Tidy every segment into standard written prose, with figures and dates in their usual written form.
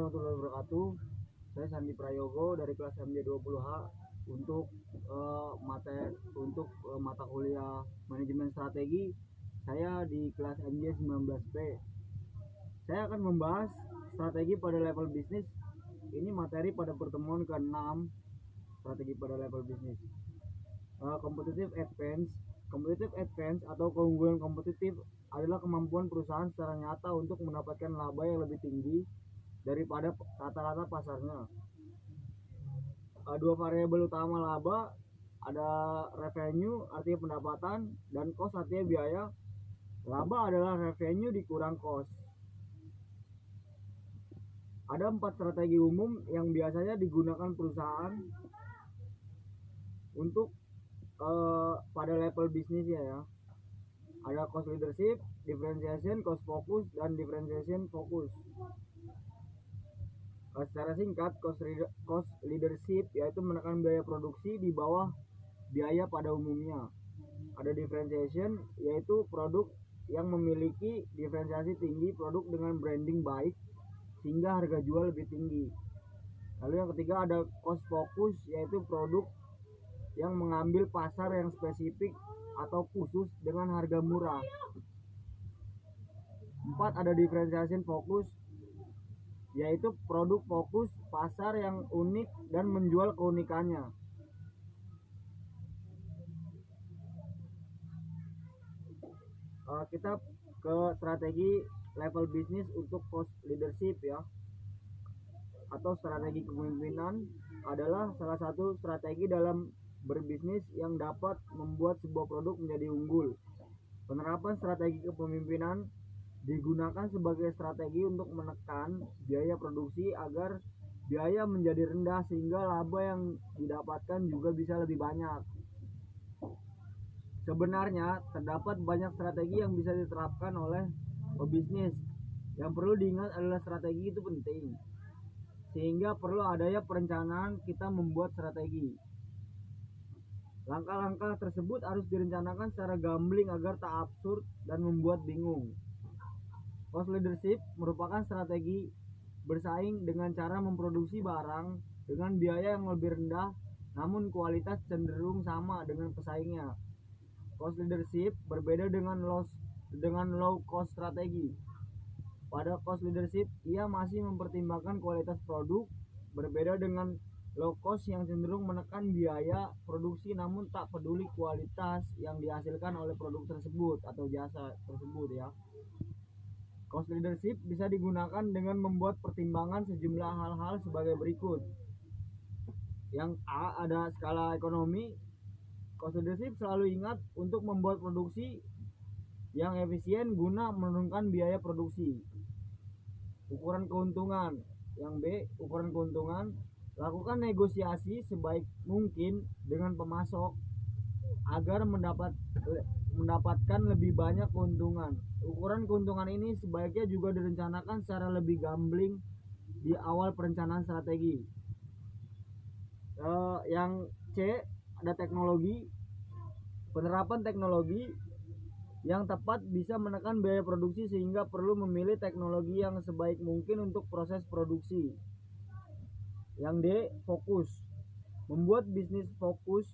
warahmatullahi wabarakatuh. Saya Sandi Prayogo dari kelas MJ20H untuk mata kuliah manajemen strategi. Saya di kelas MJ19P. Saya akan membahas strategi pada level bisnis. Ini materi pada pertemuan ke-6, strategi pada level bisnis. Competitive advance atau keunggulan kompetitif adalah kemampuan perusahaan secara nyata untuk mendapatkan laba yang lebih tinggi daripada rata-rata pasarnya. Dua variabel utama laba ada revenue artinya pendapatan dan cost artinya biaya. Laba adalah revenue dikurang cost. Ada 4 strategi umum yang biasanya digunakan perusahaan untuk pada level bisnisnya ya. Ada cost leadership, differentiation, cost focus, dan differentiation focus. Secara singkat, cost leadership yaitu menekan biaya produksi di bawah biaya pada umumnya. Ada differentiation yaitu produk yang memiliki diferensiasi tinggi, produk dengan branding baik sehingga harga jual lebih tinggi. Lalu yang ketiga ada cost focus yaitu produk yang mengambil pasar yang spesifik atau khusus dengan harga murah. 4 ada differentiation focus yaitu produk fokus pasar yang unik dan menjual keunikannya. Kita ke strategi level bisnis untuk cost leadership ya, atau strategi kepemimpinan adalah salah satu strategi dalam berbisnis yang dapat membuat sebuah produk menjadi unggul. Penerapan strategi kepemimpinan digunakan sebagai strategi untuk menekan biaya produksi agar biaya menjadi rendah sehingga laba yang didapatkan juga bisa lebih banyak. Sebenarnya terdapat banyak strategi yang bisa diterapkan oleh pebisnis. Yang perlu diingat adalah strategi itu penting, sehingga perlu adanya perencanaan kita membuat strategi. Langkah-langkah tersebut harus direncanakan secara gambling agar tak absurd dan membuat bingung. Cost leadership merupakan strategi bersaing dengan cara memproduksi barang dengan biaya yang lebih rendah namun kualitas cenderung sama dengan pesaingnya. Cost leadership berbeda dengan low cost strategi. Pada cost leadership, ia masih mempertimbangkan kualitas produk, berbeda dengan low cost yang cenderung menekan biaya produksi namun tak peduli kualitas yang dihasilkan oleh produk tersebut atau jasa tersebut ya. Cost leadership bisa digunakan dengan membuat pertimbangan sejumlah hal-hal sebagai berikut. Yang A, ada skala ekonomi. Cost leadership selalu ingat untuk membuat produksi yang efisien guna menurunkan biaya produksi. Ukuran keuntungan. Yang B, ukuran keuntungan. Lakukan negosiasi sebaik mungkin dengan pemasok agar mendapatkan lebih banyak keuntungan. Ukuran keuntungan ini sebaiknya juga direncanakan secara lebih gambling di awal perencanaan strategi. Yang C, ada teknologi. Penerapan teknologi yang tepat bisa menekan biaya produksi sehingga perlu memilih teknologi yang sebaik mungkin untuk proses produksi. Yang D, fokus. Membuat bisnis fokus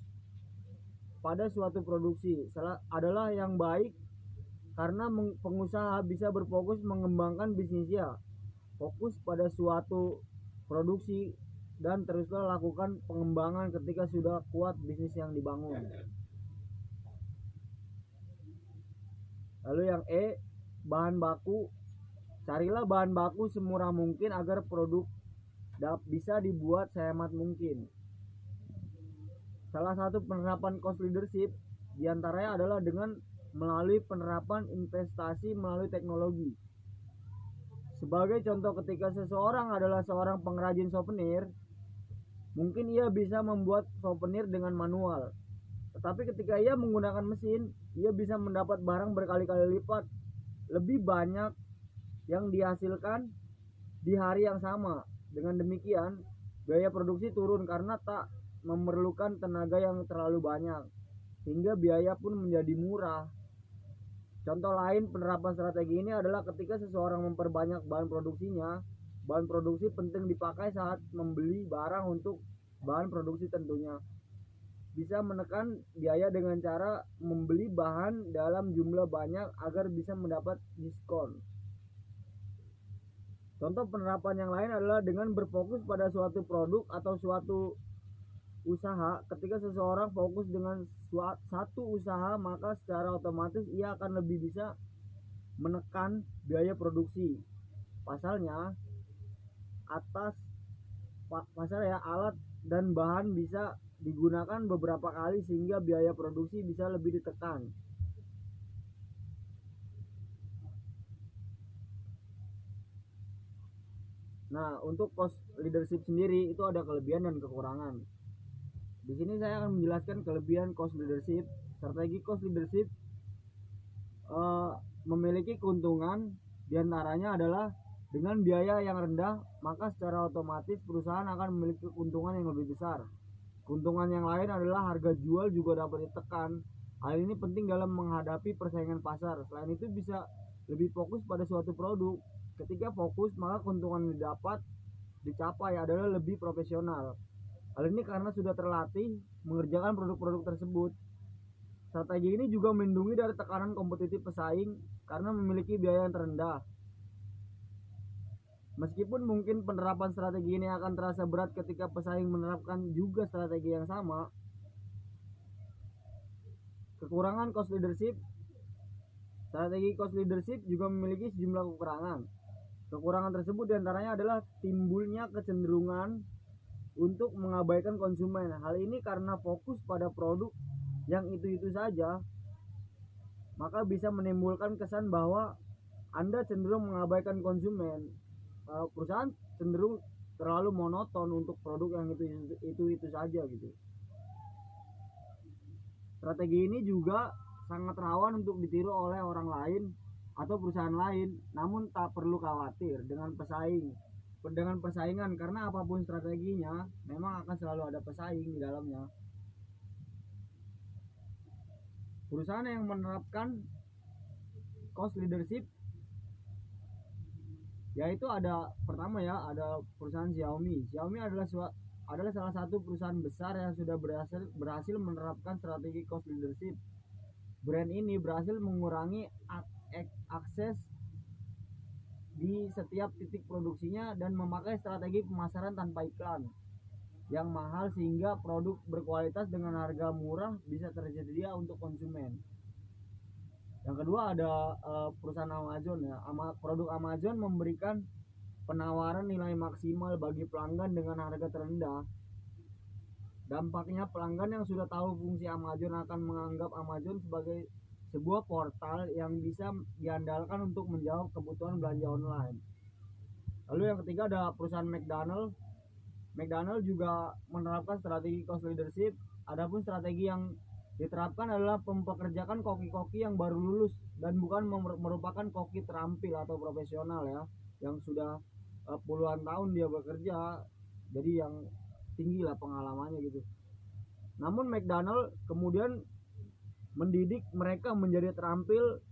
pada suatu produksi adalah yang baik karena pengusaha bisa berfokus mengembangkan bisnisnya. Fokus pada suatu produksi dan teruslah lakukan pengembangan ketika sudah kuat bisnis yang dibangun. Lalu yang E, bahan baku. Carilah bahan baku semurah mungkin agar produk bisa dibuat sehemat mungkin. Salah satu penerapan cost leadership diantaranya adalah dengan melalui penerapan investasi melalui teknologi. Sebagai contoh, ketika seseorang adalah seorang pengrajin souvenir, mungkin ia bisa membuat souvenir dengan manual. Tetapi ketika ia menggunakan mesin, ia bisa mendapat barang berkali-kali lipat lebih banyak yang dihasilkan di hari yang sama. Dengan demikian, biaya produksi turun karena tak memerlukan tenaga yang terlalu banyak, sehingga biaya pun menjadi murah. Contoh lain penerapan strategi ini adalah ketika seseorang memperbanyak bahan produksinya, Bahan produksi penting dipakai saat membeli barang untuk bahan produksi tentunya. Bisa menekan biaya dengan cara membeli bahan dalam jumlah banyak agar bisa mendapat diskon. Contoh penerapan yang lain adalah dengan berfokus pada suatu produk atau suatu usaha. Ketika seseorang fokus dengan satu usaha, maka secara otomatis ia akan lebih bisa menekan biaya produksi. Pasalnya, alat dan bahan bisa digunakan beberapa kali sehingga biaya produksi bisa lebih ditekan. Nah, untuk cost leadership sendiri itu ada kelebihan dan kekurangan. Di sini saya akan menjelaskan kelebihan cost leadership. Strategi cost leadership memiliki keuntungan, diantaranya adalah dengan biaya yang rendah, maka secara otomatis perusahaan akan memiliki keuntungan yang lebih besar. Keuntungan yang lain adalah harga jual juga dapat ditekan. Hal ini penting dalam menghadapi persaingan pasar. Selain itu bisa lebih fokus pada suatu produk. Ketika fokus, maka keuntungan yang dapat dicapai adalah lebih profesional. Hal ini karena sudah terlatih mengerjakan produk-produk tersebut. Strategi ini juga melindungi dari tekanan kompetitif pesaing karena memiliki biaya yang terendah. Meskipun mungkin penerapan strategi ini akan terasa berat ketika pesaing menerapkan juga strategi yang sama. Kekurangan cost leadership. Strategi cost leadership juga memiliki sejumlah kekurangan. Kekurangan tersebut diantaranya adalah timbulnya kecenderungan untuk mengabaikan konsumen. Hal ini karena fokus pada produk yang itu-itu saja, maka bisa menimbulkan kesan bahwa Anda cenderung mengabaikan konsumen. Perusahaan cenderung terlalu monoton untuk produk yang itu saja gitu. Strategi ini juga sangat rawan untuk ditiru oleh orang lain atau perusahaan lain, namun tak perlu khawatir dengan persaingan karena apapun strateginya memang akan selalu ada pesaing di dalamnya. Perusahaan yang menerapkan cost leadership yaitu ada pertama ya, ada perusahaan Xiaomi. Xiaomi adalah salah satu perusahaan besar yang sudah berhasil menerapkan strategi cost leadership. Brand ini berhasil mengurangi akses di setiap titik produksinya dan memakai strategi pemasaran tanpa iklan yang mahal sehingga produk berkualitas dengan harga murah bisa tersedia untuk konsumen. Yang kedua ada perusahaan Amazon ya. Produk Amazon memberikan penawaran nilai maksimal bagi pelanggan dengan harga terendah. Dampaknya pelanggan yang sudah tahu fungsi Amazon akan menganggap Amazon sebagai sebuah portal yang bisa diandalkan untuk menjawab kebutuhan belanja online. Lalu yang ketiga ada perusahaan McDonald. McDonald juga menerapkan strategi cost leadership. Adapun strategi yang diterapkan adalah mempekerjakan koki-koki yang baru lulus dan bukan merupakan koki terampil atau profesional ya, yang sudah puluhan tahun dia bekerja, jadi yang tinggi lah pengalamannya gitu. Namun McDonald kemudian mendidik mereka menjadi terampil.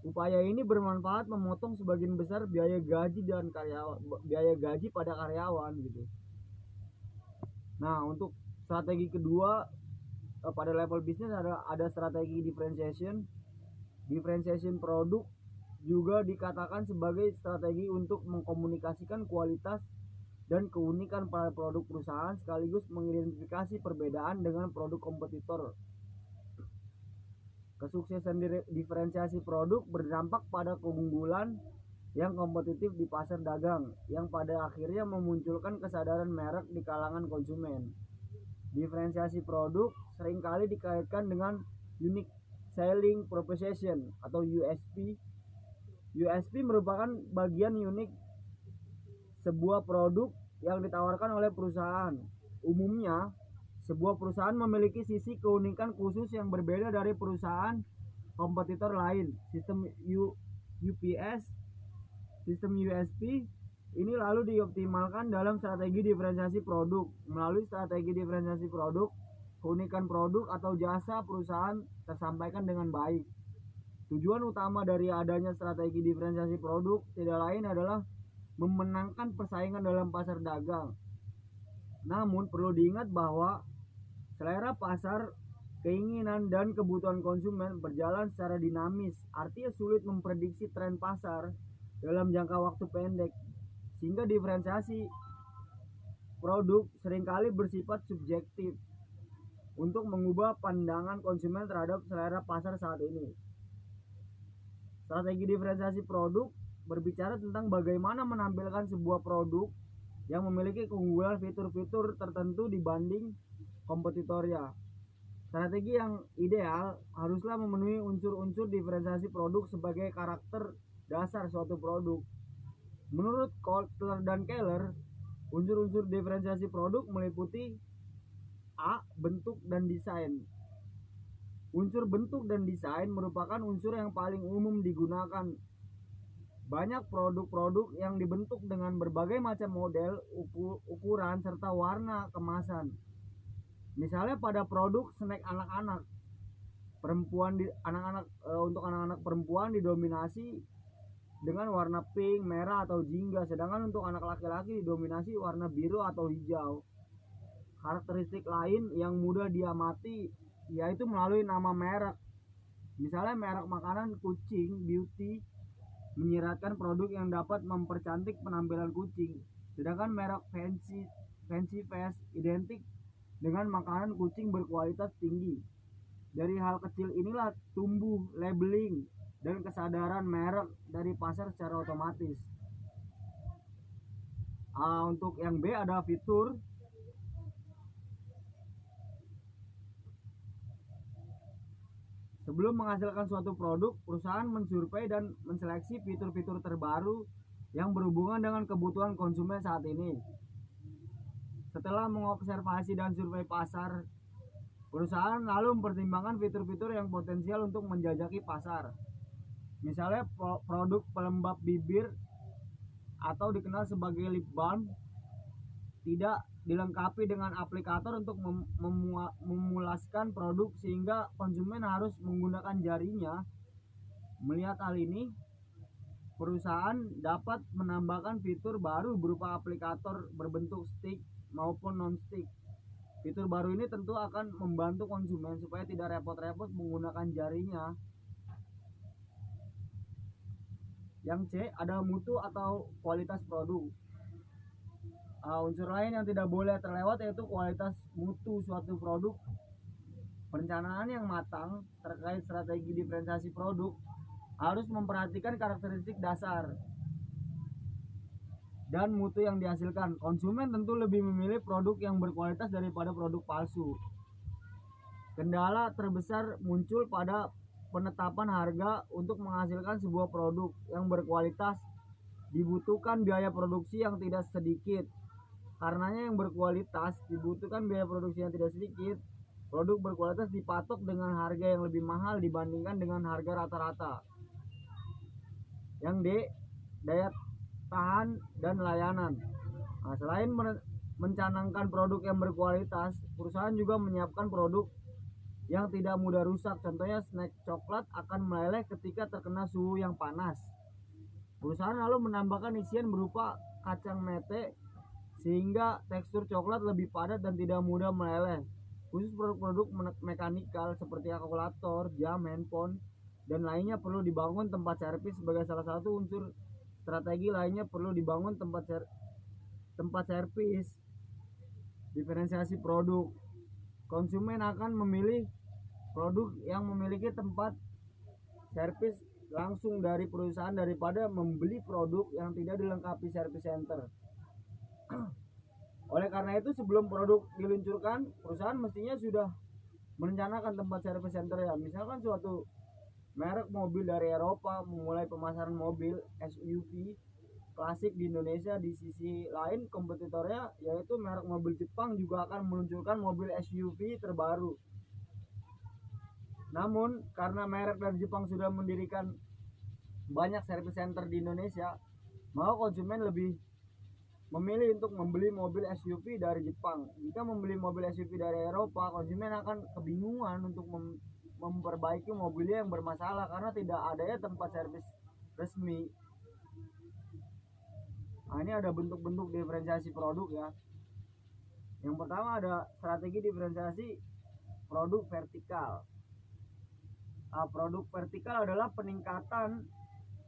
Upaya ini bermanfaat memotong sebagian besar biaya gaji pada karyawan gitu. Nah, untuk strategi kedua pada level bisnis ada strategi differentiation produk juga dikatakan sebagai strategi untuk mengkomunikasikan kualitas dan keunikan pada produk perusahaan sekaligus mengidentifikasi perbedaan dengan produk kompetitor. Kesuksesan diferensiasi produk berdampak pada keunggulan yang kompetitif di pasar dagang yang pada akhirnya memunculkan kesadaran merek di kalangan konsumen. Diferensiasi produk seringkali dikaitkan dengan unique selling proposition atau USP. USP merupakan bagian unik sebuah produk yang ditawarkan oleh perusahaan. Umumnya, sebuah perusahaan memiliki sisi keunikan khusus yang berbeda dari perusahaan kompetitor lain. Sistem USP ini lalu dioptimalkan dalam strategi diferensiasi produk. Melalui strategi diferensiasi produk, keunikan produk atau jasa perusahaan tersampaikan dengan baik. Tujuan utama dari adanya strategi diferensiasi produk tidak lain adalah memenangkan persaingan dalam pasar dagang. Namun perlu diingat bahwa selera pasar, keinginan dan kebutuhan konsumen berjalan secara dinamis, artinya sulit memprediksi tren pasar dalam jangka waktu pendek, sehingga diferensiasi produk seringkali bersifat subjektif untuk mengubah pandangan konsumen terhadap selera pasar saat ini. Strategi diferensiasi produk berbicara tentang bagaimana menampilkan sebuah produk yang memiliki keunggulan fitur-fitur tertentu dibanding kompetitornya. Strategi yang ideal haruslah memenuhi unsur-unsur diferensiasi produk sebagai karakter dasar suatu produk. Menurut Kotler dan Keller, unsur-unsur diferensiasi produk meliputi A. Bentuk dan desain. Unsur bentuk dan desain merupakan unsur yang paling umum digunakan. Banyak produk-produk yang dibentuk dengan berbagai macam model, ukuran, serta warna kemasan. Misalnya pada produk snack anak-anak, untuk anak-anak perempuan didominasi dengan warna pink, merah atau jingga, sedangkan untuk anak laki-laki didominasi warna biru atau hijau. Karakteristik lain yang mudah diamati yaitu melalui nama merek. Misalnya merek makanan kucing Beauty menyiratkan produk yang dapat mempercantik penampilan kucing, sedangkan merek Fancy Fast identik dengan makanan kucing berkualitas tinggi. Dari hal kecil inilah tumbuh labeling dan kesadaran merek dari pasar secara otomatis. Untuk yang B ada fitur. Sebelum menghasilkan suatu produk, perusahaan mensurvei dan menseleksi fitur-fitur terbaru yang berhubungan dengan kebutuhan konsumen saat ini. Setelah mengobservasi dan survei pasar, perusahaan lalu mempertimbangkan fitur-fitur yang potensial untuk menjajaki pasar. Misalnya produk pelembab bibir atau dikenal sebagai lip balm tidak dilengkapi dengan aplikator untuk memulaskan produk sehingga konsumen harus menggunakan jarinya. Melihat hal ini, perusahaan dapat menambahkan fitur baru berupa aplikator berbentuk stick maupun non-stick. Fitur baru ini tentu akan membantu konsumen supaya tidak repot-repot menggunakan jarinya. Yang C ada mutu atau kualitas produk. Unsur lain yang tidak boleh terlewat yaitu kualitas mutu suatu produk. Perencanaan yang matang terkait strategi diferensiasi produk harus memperhatikan karakteristik dasar dan mutu yang dihasilkan. Konsumen tentu lebih memilih produk yang berkualitas daripada produk palsu. Kendala terbesar muncul pada penetapan harga. Untuk menghasilkan sebuah produk yang berkualitas dibutuhkan biaya produksi yang tidak sedikit. Karenanya yang berkualitas dibutuhkan biaya produksi yang tidak sedikit. Produk berkualitas dipatok dengan harga yang lebih mahal dibandingkan dengan harga rata-rata. Yang D, daya tahan dan layanan. Selain mencanangkan produk yang berkualitas, perusahaan juga menyiapkan produk yang tidak mudah rusak. Contohnya snack coklat akan meleleh ketika terkena suhu yang panas. Perusahaan lalu menambahkan isian berupa kacang mete sehingga tekstur coklat lebih padat dan tidak mudah meleleh. Khusus produk-produk mekanikal seperti kalkulator, jam, handphone, dan lainnya perlu dibangun tempat servis sebagai salah satu unsur strategi lainnya. Perlu dibangun tempat servis. Diferensiasi produk. Konsumen akan memilih produk yang memiliki tempat servis langsung dari perusahaan daripada membeli produk yang tidak dilengkapi service center. Oleh karena itu sebelum produk diluncurkan, perusahaan mestinya sudah merencanakan tempat service center ya. Misalkan suatu merek mobil dari Eropa memulai pemasaran mobil SUV klasik di Indonesia, di sisi lain kompetitornya yaitu merek mobil Jepang juga akan meluncurkan mobil SUV terbaru. Namun karena merek dari Jepang sudah mendirikan banyak service center di Indonesia, maka konsumen lebih memilih untuk membeli mobil SUV dari Jepang. Jika membeli mobil SUV dari Eropa, konsumen akan kebingungan untuk memperbaiki mobilnya yang bermasalah karena tidak adanya tempat servis resmi. Nah, ini ada bentuk-bentuk diferensiasi produk ya. Yang pertama ada strategi diferensiasi produk vertikal. Produk vertikal adalah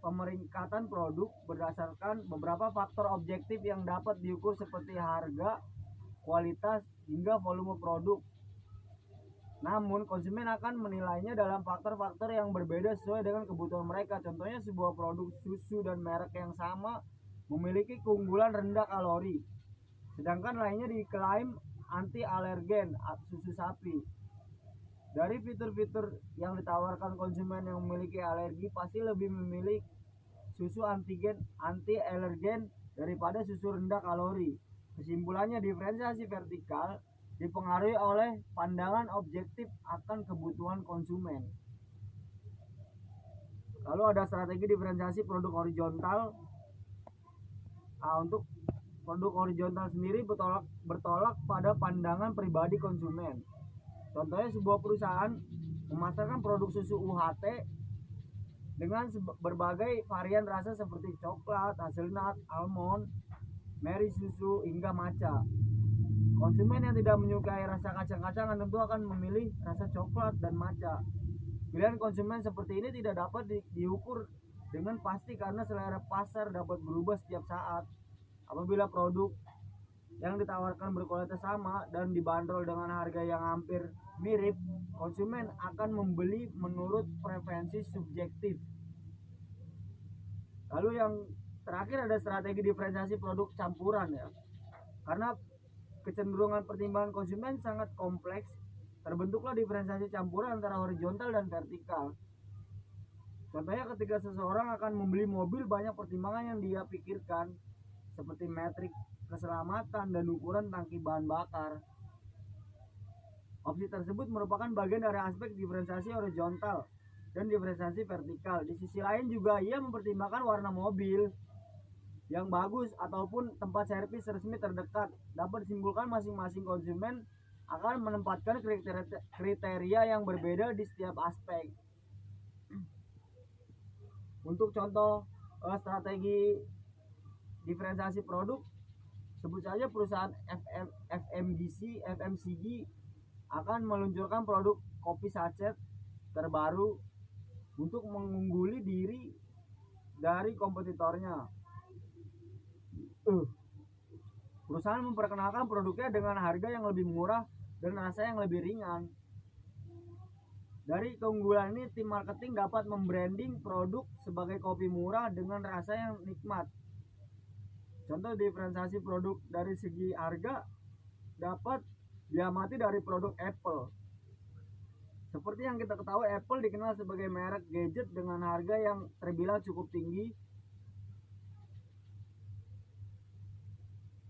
pemeringkatan produk berdasarkan beberapa faktor objektif yang dapat diukur seperti harga, kualitas, hingga volume produk. Namun konsumen akan menilainya dalam faktor-faktor yang berbeda sesuai dengan kebutuhan mereka. Contohnya sebuah produk susu dan merek yang sama memiliki keunggulan rendah kalori, sedangkan lainnya diklaim anti alergen susu sapi. Dari fitur-fitur yang ditawarkan, konsumen yang memiliki alergi pasti lebih memilih susu anti alergen daripada susu rendah kalori. Kesimpulannya, diferensiasi vertikal dipengaruhi oleh pandangan objektif akan kebutuhan konsumen. Lalu ada strategi diferensiasi produk horizontal. Untuk produk horizontal sendiri bertolak pada pandangan pribadi konsumen. Contohnya sebuah perusahaan memasarkan produk susu UHT dengan berbagai varian rasa seperti coklat, hazelnut, almond, meri susu, hingga matcha. Konsumen yang tidak menyukai rasa kacang-kacangan tentu akan memilih rasa coklat dan matcha. Pilihan konsumen seperti ini tidak dapat diukur dengan pasti karena selera pasar dapat berubah setiap saat. Apabila produk yang ditawarkan berkualitas sama dan dibanderol dengan harga yang hampir mirip, konsumen akan membeli menurut preferensi subjektif. Lalu yang terakhir ada strategi diferensiasi produk campuran ya. Karena kecenderungan pertimbangan konsumen sangat kompleks, terbentuklah diferensiasi campuran antara horizontal dan vertikal. Contohnya ketika seseorang akan membeli mobil, banyak pertimbangan yang dia pikirkan seperti metrik keselamatan dan ukuran tangki bahan bakar. Opsi tersebut merupakan bagian dari aspek diferensiasi horizontal dan diferensiasi vertikal. Di sisi lain juga ia mempertimbangkan warna mobil yang bagus ataupun tempat servis resmi terdekat. Dapat disimpulkan masing-masing konsumen akan menempatkan kriteria yang berbeda di setiap aspek. Untuk contoh strategi diferensiasi produk, sebut saja perusahaan FMCG akan meluncurkan produk kopi sachet terbaru untuk mengungguli diri dari kompetitornya. Perusahaan memperkenalkan produknya dengan harga yang lebih murah dan rasa yang lebih ringan. Dari keunggulan ini, tim marketing dapat membranding produk sebagai kopi murah dengan rasa yang nikmat. Contoh diferensiasi produk dari segi harga dapat diamati dari produk Apple. Seperti yang kita ketahui, Apple dikenal sebagai merek gadget dengan harga yang terbilang cukup tinggi.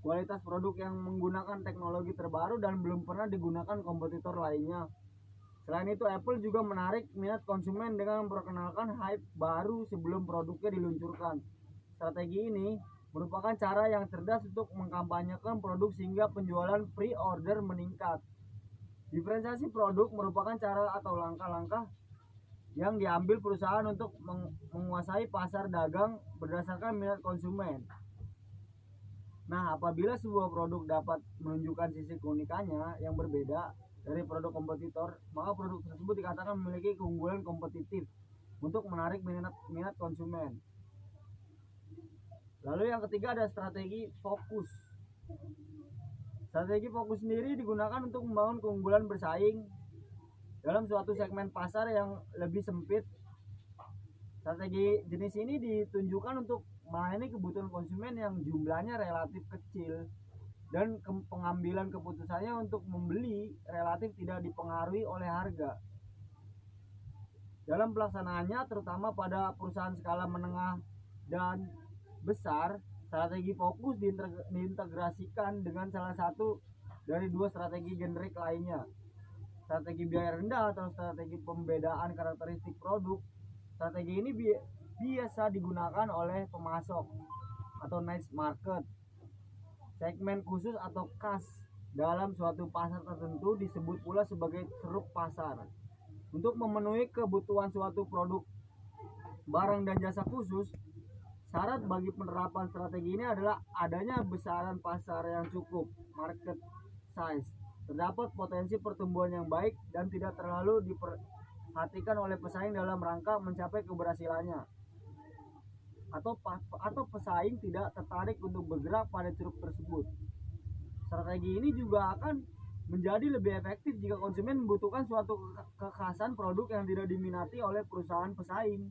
Kualitas produk yang menggunakan teknologi terbaru dan belum pernah digunakan kompetitor lainnya. Selain itu, Apple juga menarik minat konsumen dengan memperkenalkan hype baru sebelum produknya diluncurkan. Strategi ini merupakan cara yang cerdas untuk mengkampanyekan produk sehingga penjualan pre-order meningkat. Diferensiasi produk merupakan cara atau langkah-langkah yang diambil perusahaan untuk menguasai pasar dagang berdasarkan minat konsumen. Nah, apabila sebuah produk dapat menunjukkan sisi keunikannya yang berbeda dari produk kompetitor, maka produk tersebut dikatakan memiliki keunggulan kompetitif untuk menarik minat konsumen. Lalu yang ketiga ada strategi fokus. Strategi fokus sendiri digunakan untuk membangun keunggulan bersaing dalam suatu segmen pasar yang lebih sempit. Strategi jenis ini ditunjukkan untuk melayani kebutuhan konsumen yang jumlahnya relatif kecil dan pengambilan keputusannya untuk membeli relatif tidak dipengaruhi oleh harga. Dalam pelaksanaannya, terutama pada perusahaan skala menengah dan besar, strategi fokus diintegrasikan dengan salah satu dari dua strategi generik lainnya, strategi biaya rendah atau strategi pembedaan karakteristik produk. Strategi ini biasa digunakan oleh pemasok atau niche market, segmen khusus atau khas dalam suatu pasar tertentu, disebut pula sebagai ceruk pasar. Untuk memenuhi kebutuhan suatu produk, barang dan jasa khusus, Syarat bagi penerapan strategi ini adalah adanya besaran pasar yang cukup, market size, terdapat potensi pertumbuhan yang baik dan tidak terlalu diperhatikan oleh pesaing dalam rangka mencapai keberhasilannya, atau pesaing tidak tertarik untuk bergerak pada ceruk tersebut. Strategi ini juga akan menjadi lebih efektif jika konsumen membutuhkan suatu kekhasan produk yang tidak diminati oleh perusahaan pesaing.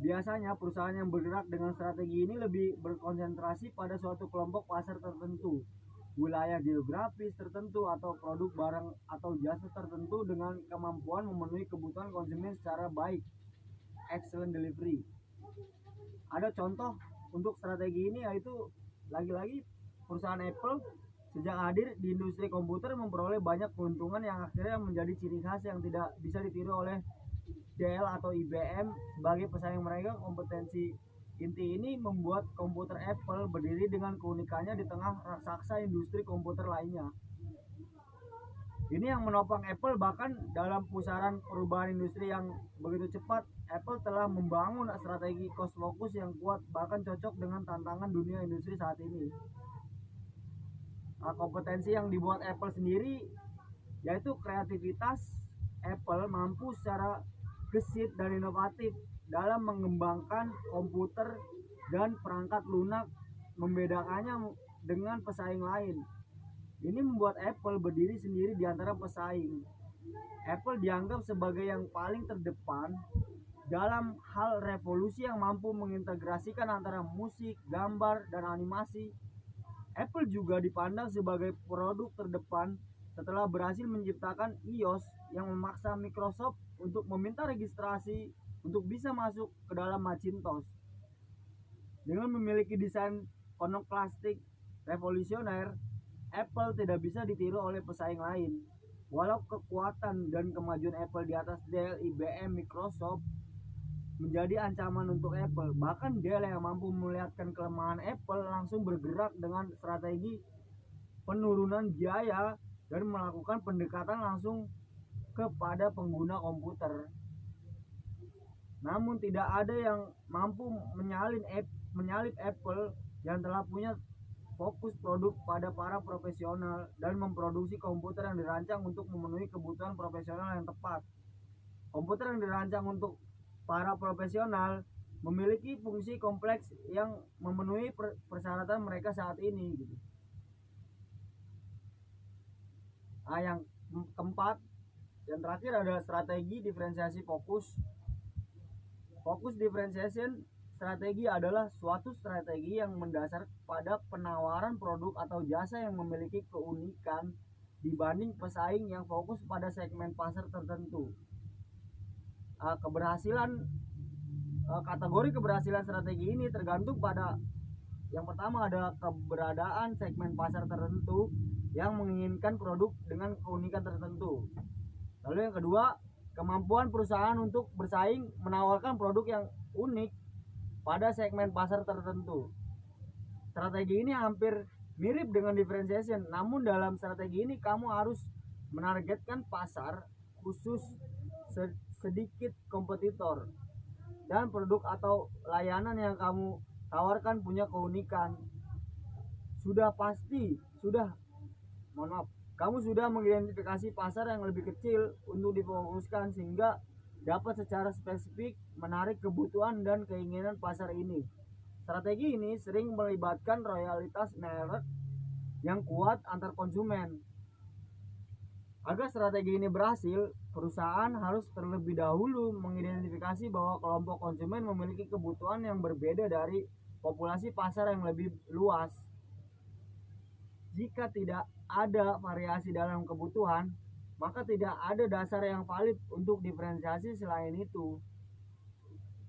Biasanya perusahaan yang bergerak dengan strategi ini lebih berkonsentrasi pada suatu kelompok pasar tertentu, wilayah geografis tertentu, atau produk barang atau jasa tertentu dengan kemampuan memenuhi kebutuhan konsumen secara baik. Excellent delivery. Ada contoh untuk strategi ini, yaitu lagi-lagi perusahaan Apple sejak hadir di industri komputer memperoleh banyak keuntungan yang akhirnya menjadi ciri khas yang tidak bisa ditiru oleh Dell atau IBM sebagai pesaing mereka. Kompetensi inti ini membuat komputer Apple berdiri dengan keunikannya di tengah raksasa industri komputer lainnya. Ini yang menopang Apple bahkan dalam pusaran perubahan industri yang begitu cepat. Apple telah membangun strategi cost focus yang kuat, bahkan cocok dengan tantangan dunia industri saat ini. Kompetensi yang dibuat Apple sendiri yaitu kreativitas. Apple mampu secara gesit dan inovatif dalam mengembangkan komputer dan perangkat lunak, membedakannya dengan pesaing lain. Ini membuat Apple berdiri sendiri di antara pesaing. Apple dianggap sebagai yang paling terdepan dalam hal revolusi yang mampu mengintegrasikan antara musik, gambar, dan animasi. Apple juga dipandang sebagai produk terdepan setelah berhasil menciptakan iOS yang memaksa Microsoft untuk meminta registrasi untuk bisa masuk ke dalam Macintosh. Dengan memiliki desain konoklastik revolusioner, Apple tidak bisa ditiru oleh pesaing lain. Walau kekuatan dan kemajuan Apple di atas Dell, IBM, Microsoft menjadi ancaman untuk Apple, bahkan Dell yang mampu melihatkan kelemahan Apple langsung bergerak dengan strategi penurunan biaya dan melakukan pendekatan langsung kepada pengguna komputer. Namun tidak ada yang mampu menyalip Apple yang telah punya fokus produk pada para profesional dan memproduksi komputer yang dirancang untuk memenuhi kebutuhan profesional yang tepat. Komputer yang dirancang untuk para profesional memiliki fungsi kompleks yang memenuhi persyaratan mereka saat ini gitu. Yang keempat, yang terakhir adalah strategi diferensiasi fokus. Fokus differentiation strategi adalah suatu strategi yang mendasar pada penawaran produk atau jasa yang memiliki keunikan dibanding pesaing yang fokus pada segmen pasar tertentu. Kategori keberhasilan strategi ini tergantung pada, yang pertama ada keberadaan segmen pasar tertentu yang menginginkan produk dengan keunikan tertentu. Lalu yang kedua, kemampuan perusahaan untuk bersaing menawarkan produk yang unik pada segmen pasar tertentu. Strategi ini hampir mirip dengan differentiation, namun dalam strategi ini kamu harus menargetkan pasar khusus, sedikit kompetitor, dan produk atau layanan yang kamu tawarkan punya keunikan. Kamu sudah mengidentifikasi pasar yang lebih kecil untuk difokuskan sehingga dapat secara spesifik menarik kebutuhan dan keinginan pasar ini. Strategi ini sering melibatkan loyalitas merek yang kuat antar konsumen. Agar strategi ini berhasil, perusahaan harus terlebih dahulu mengidentifikasi bahwa kelompok konsumen memiliki kebutuhan yang berbeda dari populasi pasar yang lebih luas. Jika tidak ada variasi dalam kebutuhan, maka tidak ada dasar yang valid untuk diferensiasi. Selain itu,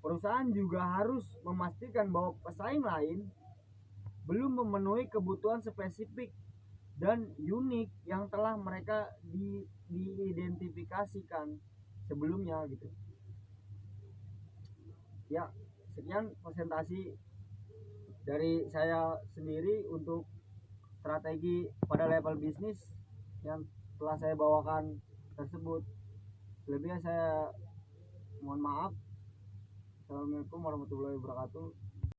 perusahaan juga harus memastikan bahwa pesaing lain belum memenuhi kebutuhan spesifik dan unik yang telah mereka diidentifikasikan sebelumnya gitu. Ya, sekian presentasi dari saya sendiri untuk strategi pada level bisnis yang telah saya bawakan tersebut. Selebihnya saya mohon maaf. Assalamualaikum warahmatullahi wabarakatuh.